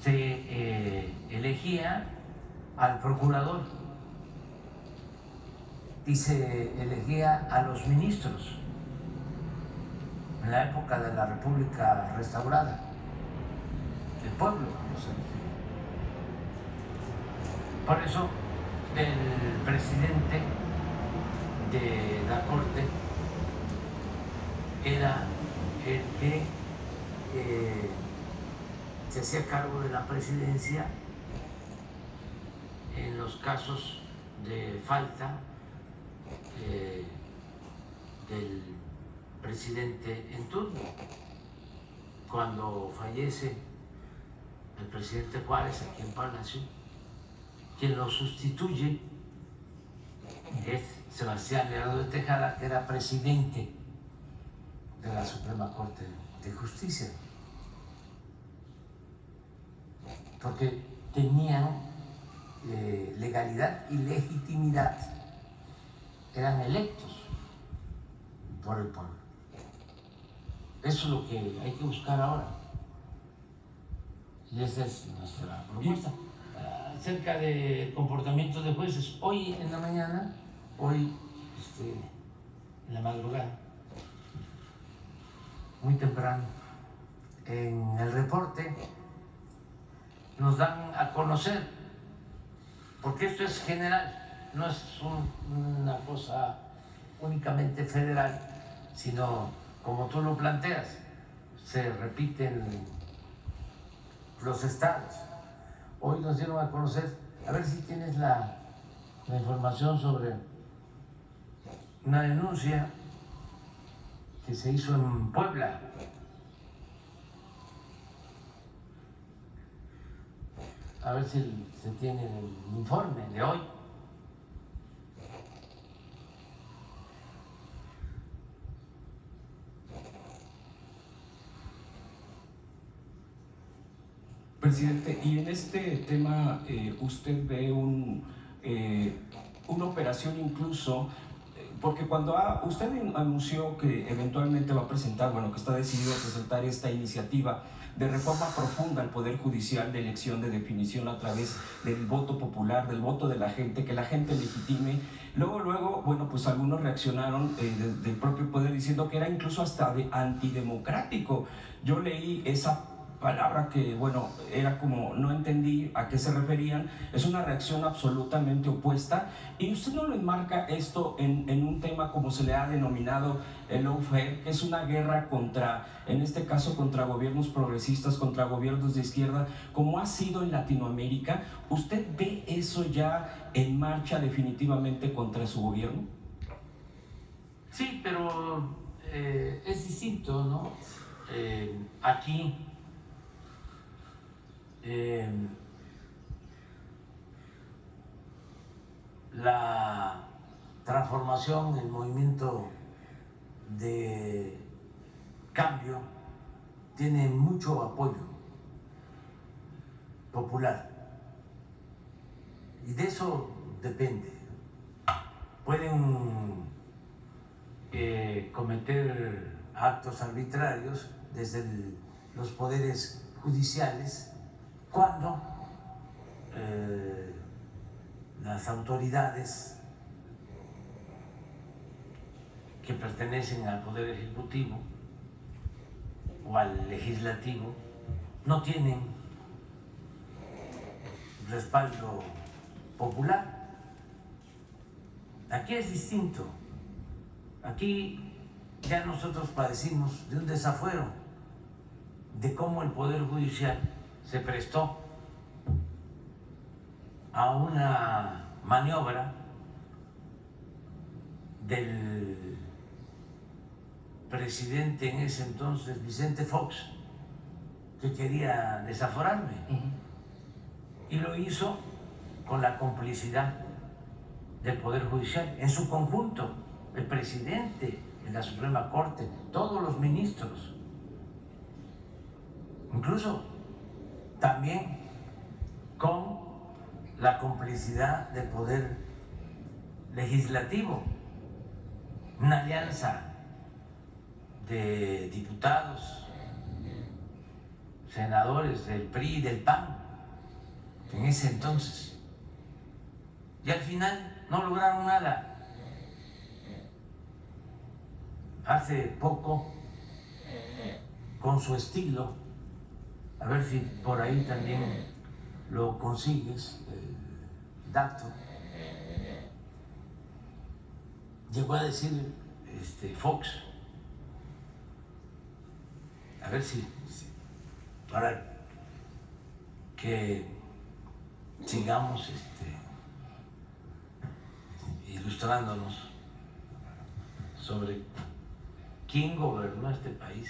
Se elegía al procurador y se elegía a los ministros en la época de la República Restaurada. El pueblo los elegía. Por eso el presidente de la Corte era el que se hacía cargo de la presidencia en los casos de falta del presidente en turno. Cuando fallece el presidente Juárez aquí en Palacio, quien lo sustituye es Sebastián Lerdo de Tejada, que era presidente de la Suprema Corte de Justicia, porque tenían legalidad y legitimidad, eran electos por el pueblo. Eso es lo que hay que buscar ahora, y esa es nuestra propuesta. Acerca del comportamiento de jueces, hoy en la mañana, en la madrugada, muy temprano, en el reporte nos dan a conocer, porque esto es general, no es una cosa únicamente federal, sino como tú lo planteas, se repiten los estados. Hoy nos dieron a conocer, a ver si tienes la información sobre una denuncia que se hizo en Puebla. A ver si se tiene el informe de hoy. presidente, y en este tema usted ve una operación incluso, porque cuando usted anunció que eventualmente va a presentar, bueno, que está decidido a presentar esta iniciativa de reforma profunda al Poder Judicial, de elección, de definición a través del voto popular, del voto de la gente, que la gente legitime. Luego, bueno, pues algunos reaccionaron del propio Poder diciendo que era incluso hasta antidemocrático. Yo leí esa palabra que, bueno, era como, no entendí a qué se referían. Es una reacción absolutamente opuesta, y usted no lo enmarca esto en un tema como se le ha denominado el lawfare, que es una guerra contra, en este caso, contra gobiernos progresistas, contra gobiernos de izquierda, como ha sido en Latinoamérica. ¿Usted ve eso ya en marcha definitivamente contra su gobierno? Sí, pero es distinto, ¿no? Aquí la transformación, el movimiento de cambio tiene mucho apoyo popular, y de eso depende. Pueden cometer actos arbitrarios desde los poderes judiciales cuando las autoridades que pertenecen al Poder Ejecutivo o al Legislativo no tienen respaldo popular. Aquí es distinto. Aquí ya nosotros padecimos de un desafuero, de cómo el Poder Judicial se prestó a una maniobra del presidente en ese entonces, Vicente Fox, que quería desaforarme. Y lo hizo con la complicidad del Poder Judicial en su conjunto, el presidente de la Suprema Corte, todos los ministros, incluso también con la complicidad del Poder Legislativo, una alianza de diputados, senadores del PRI y del PAN en ese entonces, y al final no lograron nada. Hace poco, con su estilo, a ver si por ahí también lo consigues, el dato, llegó a decir Fox, a ver si para que sigamos ilustrándonos sobre quién gobernó este país,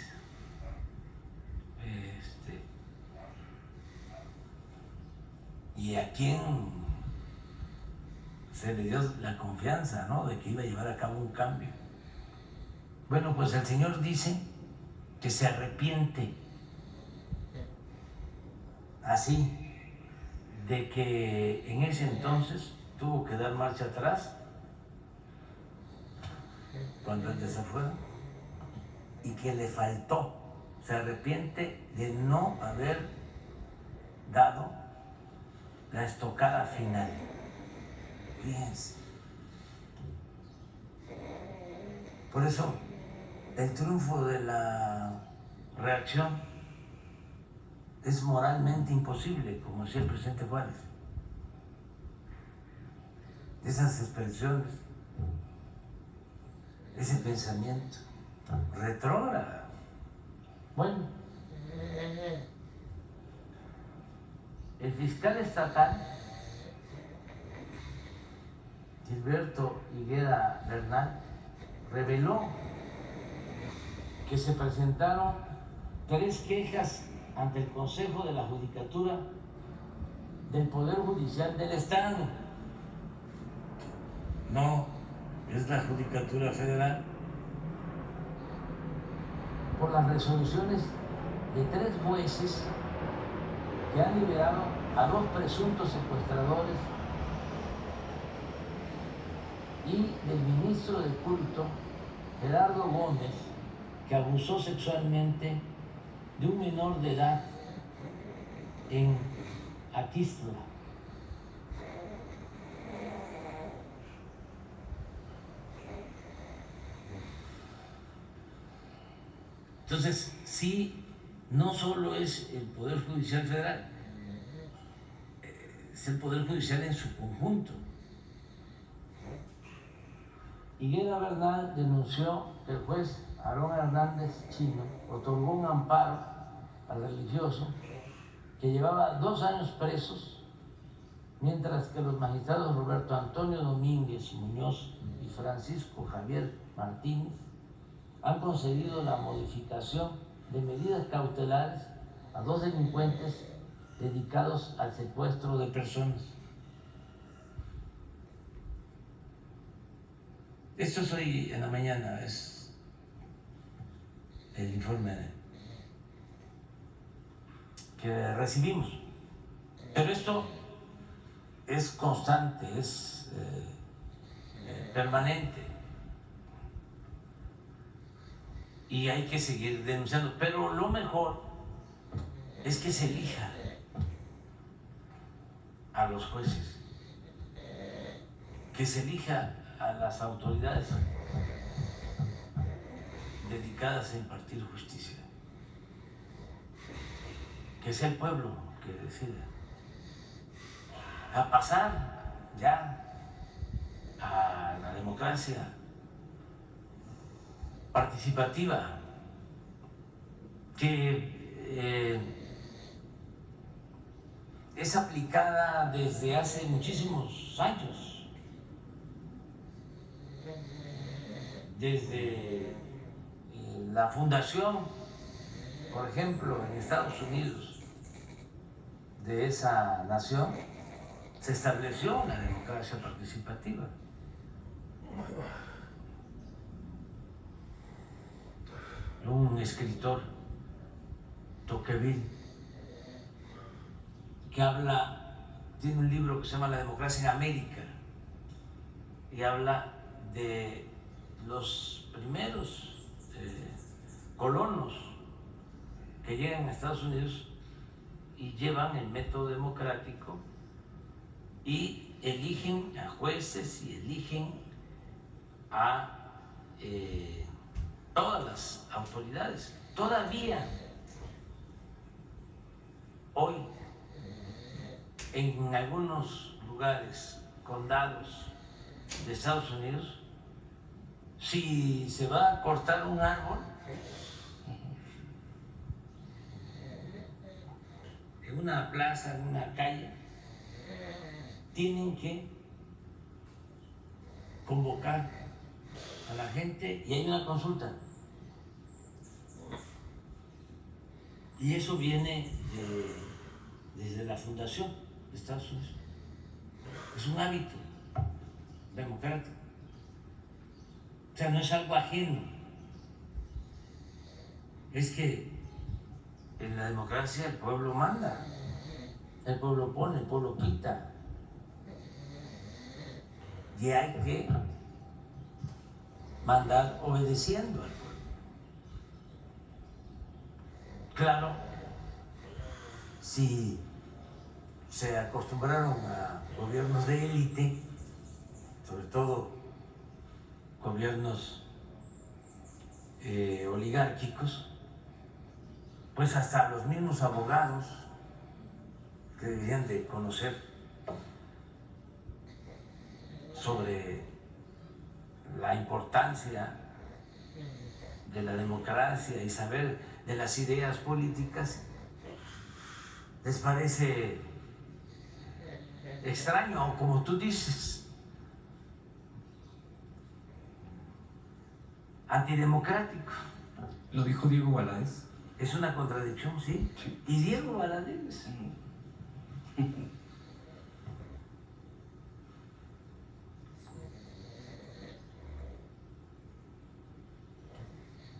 y a quién se le dio la confianza, ¿no?, de que iba a llevar a cabo un cambio. Bueno, pues el señor dice que se arrepiente así de que en ese entonces tuvo que dar marcha atrás cuando el desafuero, y que le faltó, se arrepiente de no haber dado la estocada final. Fíjense. Por eso, el triunfo de la reacción es moralmente imposible, como decía el presidente Juárez. Esas expresiones, ese pensamiento retrógrado. Bueno, el fiscal estatal, Gilberto Higuera Bernal, reveló que se presentaron 3 quejas ante el Consejo de la Judicatura del Poder Judicial del Estado. No es la Judicatura Federal, por las resoluciones de 3 jueces que han liberado a 2 presuntos secuestradores y del ministro de culto, Gerardo Gómez, que abusó sexualmente de un menor de edad en Aquistla. Entonces, sí, no solo es el Poder Judicial Federal, es el Poder Judicial en su conjunto. Higuera Bernal denunció que el juez Aarón Hernández Chino otorgó un amparo al religioso que llevaba 2 años presos, mientras que los magistrados Roberto Antonio Domínguez Muñoz y Francisco Javier Martínez han concedido la modificación de medidas cautelares a 2 delincuentes dedicados al secuestro de personas. Esto es hoy en la mañana, es el informe que recibimos. Pero esto es constante, es permanente. Y hay que seguir denunciando. Pero lo mejor es que se elija a los jueces, que se elija a las autoridades dedicadas a impartir justicia, que sea el pueblo que decida, a pasar ya a la democracia participativa, que es aplicada desde hace muchísimos años, desde la fundación, por ejemplo, en Estados Unidos, de esa nación, se estableció la democracia participativa. Un escritor, Tocqueville, que tiene un libro que se llama La democracia en América, y habla de los primeros colonos que llegan a Estados Unidos y llevan el método democrático y eligen a jueces y eligen a todas las autoridades. Todavía hoy en algunos lugares, condados de Estados Unidos, si se va a cortar un árbol en una plaza, en una calle, tienen que convocar a la gente y hay una consulta. Y eso viene desde la fundación de Estados Unidos. Es un hábito democrático. O sea, no es algo ajeno. Es que en la democracia el pueblo manda, el pueblo pone, el pueblo quita. Y hay que mandar obedeciendo al pueblo. Claro, si se acostumbraron a gobiernos de élite, sobre todo gobiernos oligárquicos, pues hasta los mismos abogados que deberían de conocer sobre la importancia de la democracia y saber de las ideas políticas, les parece extraño, o como tú dices, antidemocrático. Lo dijo Diego Valadez. Es una contradicción, ¿sí? Sí. Y Diego Valadez.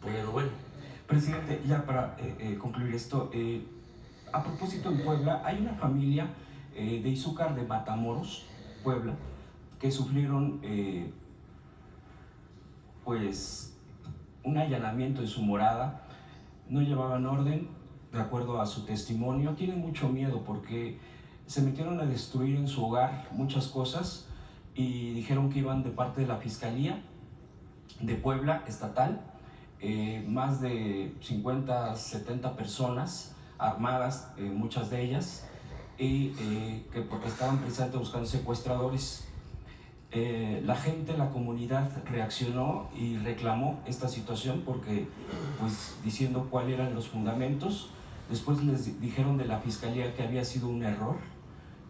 Pero bueno. Presidente, ya para concluir esto, a propósito, en Puebla hay una familia de Izúcar de Matamoros, Puebla, que sufrieron pues un allanamiento en su morada, no llevaban orden, de acuerdo a su testimonio. Tienen mucho miedo porque se metieron a destruir en su hogar muchas cosas y dijeron que iban de parte de la Fiscalía de Puebla estatal, más de 50, 70 personas armadas, muchas de ellas, y que porque estaban precisamente buscando secuestradores. La gente, la comunidad reaccionó y reclamó esta situación porque, pues, diciendo cuáles eran los fundamentos. Después les dijeron de la Fiscalía que había sido un error,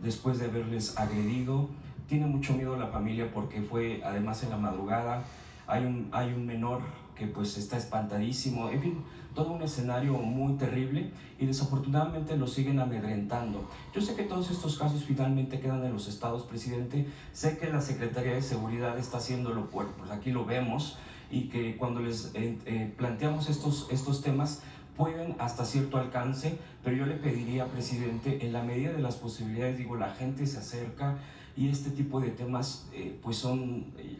después de haberles agredido. Tiene mucho miedo la familia porque fue además en la madrugada. Hay un menor que pues está espantadísimo, en fin, todo un escenario muy terrible y desafortunadamente lo siguen amedrentando. Yo sé que todos estos casos finalmente quedan en los estados, presidente. Sé que la Secretaría de Seguridad está haciéndolo, pues aquí lo vemos, y que cuando les planteamos estos temas pueden hasta cierto alcance, pero yo le pediría, presidente, en la medida de las posibilidades, digo, la gente se acerca y este tipo de temas pues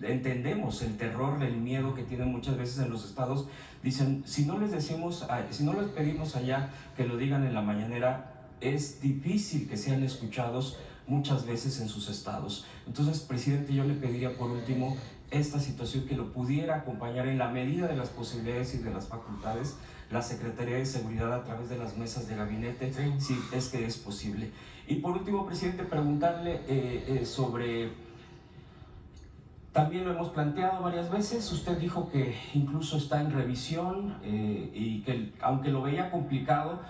entendemos el terror, el miedo que tienen muchas veces en los estados. Dicen, si no les pedimos allá que lo digan en la mañanera, es difícil que sean escuchados muchas veces en sus estados. Entonces, presidente, yo le pediría por último esta situación que lo pudiera acompañar en la medida de las posibilidades y de las facultades la Secretaría de Seguridad a través de las mesas de gabinete, si es que es posible. Y por último, presidente, preguntarle sobre, también lo hemos planteado varias veces, usted dijo que incluso está en revisión y que aunque lo veía complicado,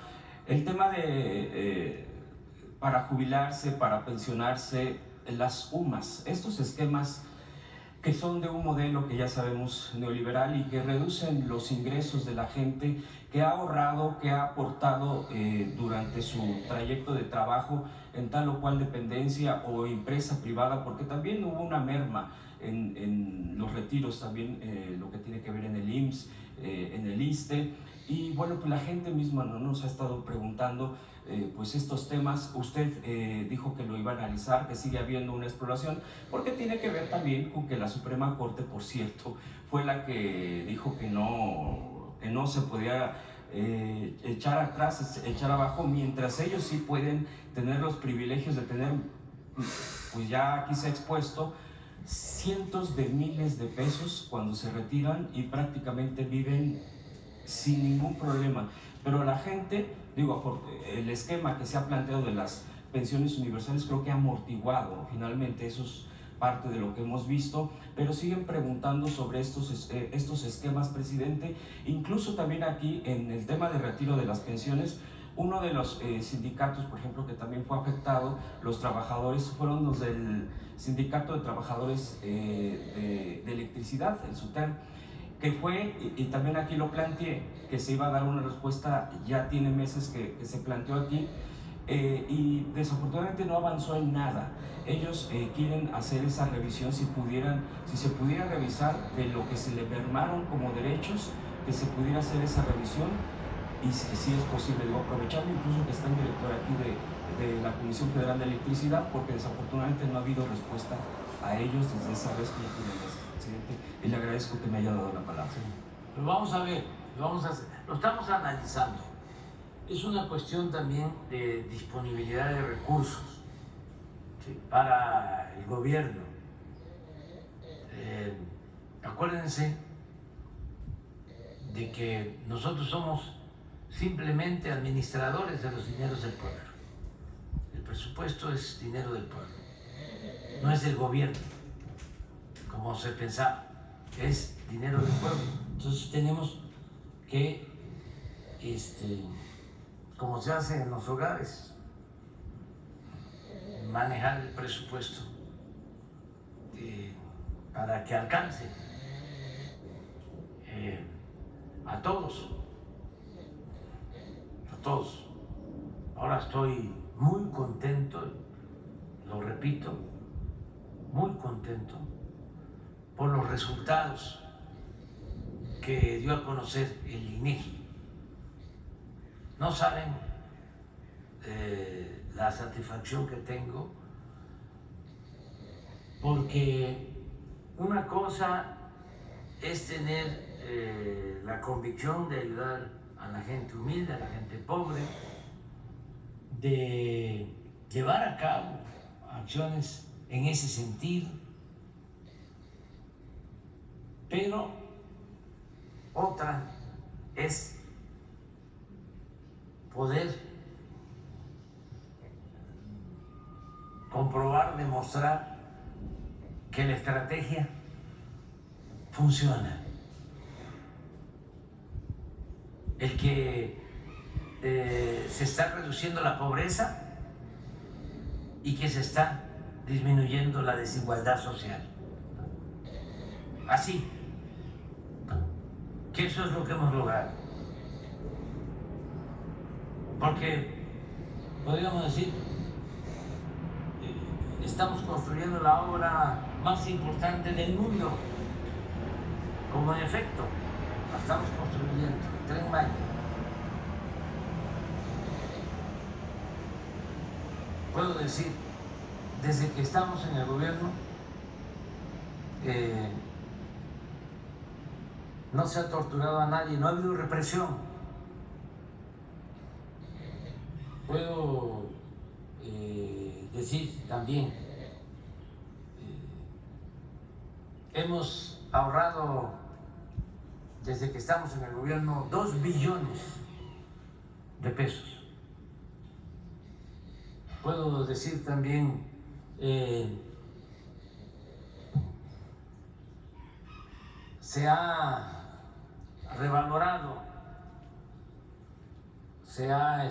el tema de para jubilarse, para pensionarse, las UMAS, estos esquemas que son de un modelo que ya sabemos neoliberal y que reducen los ingresos de la gente que ha ahorrado, que ha aportado durante su trayecto de trabajo en tal o cual dependencia o empresa privada, porque también hubo una merma en los retiros, también lo que tiene que ver en el IMSS, en el ISSSTE, y bueno, pues la gente misma no nos ha estado preguntando pues estos temas. Usted dijo que lo iba a analizar, que sigue habiendo una exploración, porque tiene que ver también con que la Suprema Corte, por cierto, fue la que dijo que no se podía echar atrás, echar abajo, mientras ellos sí pueden tener los privilegios de tener, pues ya aquí se ha expuesto, cientos de miles de pesos cuando se retiran y prácticamente viven sin ningún problema. Pero la gente, digo, por el esquema que se ha planteado de las pensiones universales, creo que ha amortiguado finalmente, eso es parte de lo que hemos visto, pero siguen preguntando sobre estos esquemas, presidente. Incluso también aquí en el tema de retiro de las pensiones, uno de los sindicatos, por ejemplo, que también fue afectado, los trabajadores, fueron los del Sindicato de Trabajadores de Electricidad, el SUTER, que fue, y también aquí lo planteé, que se iba a dar una respuesta, ya tiene meses que se planteó aquí, y desafortunadamente no avanzó en nada. Ellos quieren hacer esa revisión, si se pudiera revisar de lo que se le mermaron como derechos, que se pudiera hacer esa revisión, y si es posible, digo, aprovechando incluso que está el director aquí de la Comisión Federal de Electricidad, porque desafortunadamente no ha habido respuesta a ellos desde esa vez que ya tienen meses, presidente, y le agradezco que me haya dado la palabra. Pero vamos a ver, lo estamos analizando. Es una cuestión también de disponibilidad de recursos, ¿sí?, para el gobierno. Acuérdense de que nosotros somos simplemente administradores de los dineros del pueblo. El presupuesto es dinero del pueblo, no es del gobierno, como se pensaba, es dinero del pueblo. Entonces tenemos que, como se hace en los hogares, manejar el presupuesto para que alcance a todos. Ahora estoy muy contento, lo repito, muy contento por los resultados que dio a conocer el INEGI. No saben la satisfacción que tengo, porque una cosa es tener la convicción de ayudar a la gente humilde, a la gente pobre, de llevar a cabo acciones en ese sentido, pero otra es poder comprobar, demostrar que la estrategia funciona. El que se está reduciendo la pobreza y que se está disminuyendo la desigualdad social. Así, que eso es lo que hemos logrado. Porque, podríamos decir, estamos construyendo la obra más importante del mundo, como en efecto la estamos construyendo, el Tren Maya. Puedo decir, desde que estamos en el gobierno, no se ha torturado a nadie, no ha habido represión. Puedo decir también, hemos ahorrado, desde que estamos en el gobierno, 2 billones de pesos. Puedo decir también se ha revalorado, se ha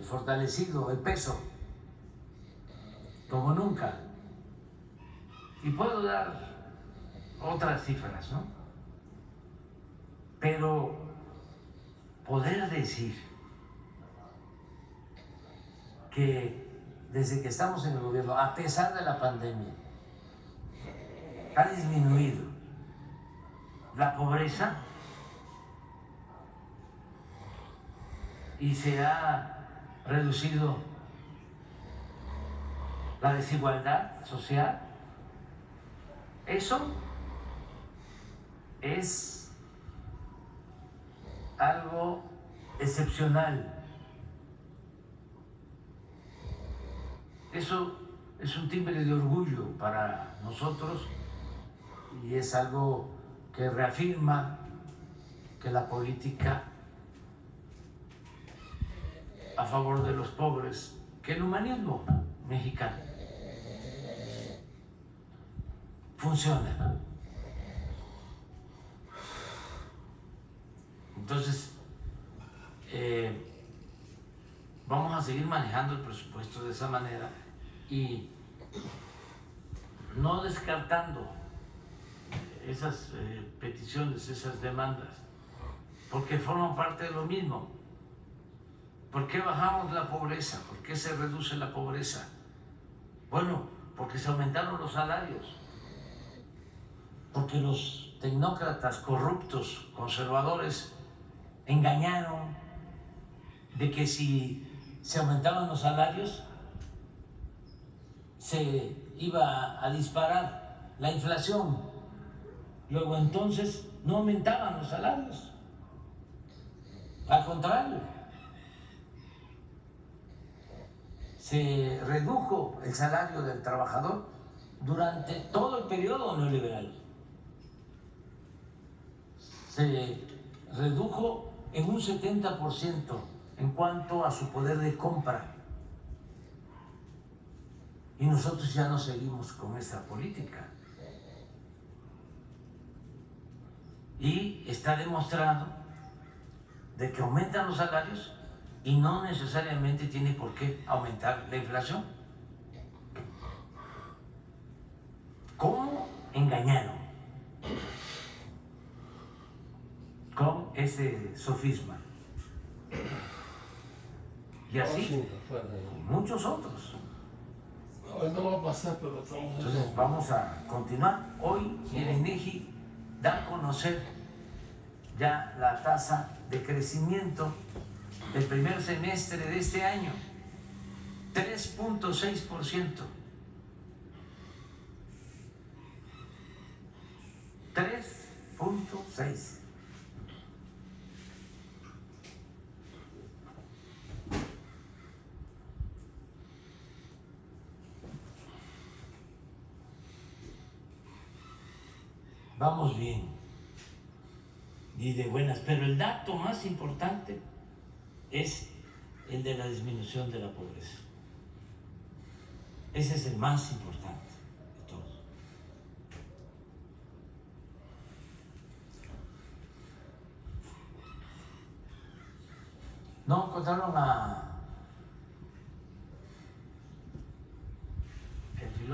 fortalecido el peso como nunca. Y puedo dar otras cifras, ¿no? Pero poder decir que desde que estamos en el gobierno, a pesar de la pandemia, ha disminuido la pobreza y se ha reducido la desigualdad social, eso es algo excepcional. Eso es un timbre de orgullo para nosotros y es algo que reafirma que la política a favor de los pobres, que el humanismo mexicano funciona. Entonces, vamos a seguir manejando el presupuesto de esa manera y no descartando esas peticiones, esas demandas, porque forman parte de lo mismo. ¿Por qué bajamos la pobreza? ¿Por qué se reduce la pobreza? Bueno, porque se aumentaron los salarios, porque los tecnócratas corruptos, conservadores, engañaron de que si se aumentaban los salarios se iba a disparar la inflación. Luego entonces no aumentaban los salarios, al contrario, se redujo el salario del trabajador durante todo el periodo neoliberal. Se redujo en un 70% en cuanto a su poder de compra. Y nosotros ya no seguimos con esta política. Y está demostrado de que aumentan los salarios y no necesariamente tiene por qué aumentar la inflación. ¿Cómo engañaron con ese sofisma? Y así, muchos otros. No va a pasar, pero estamos... Entonces vamos a continuar. Hoy el INEGI da a conocer ya la tasa de crecimiento del primer semestre de este año. 3.6%. 3.6%. Vamos bien y de buenas, pero el dato más importante es el de la disminución de la pobreza. Ese es el más importante de todos. No encontraron a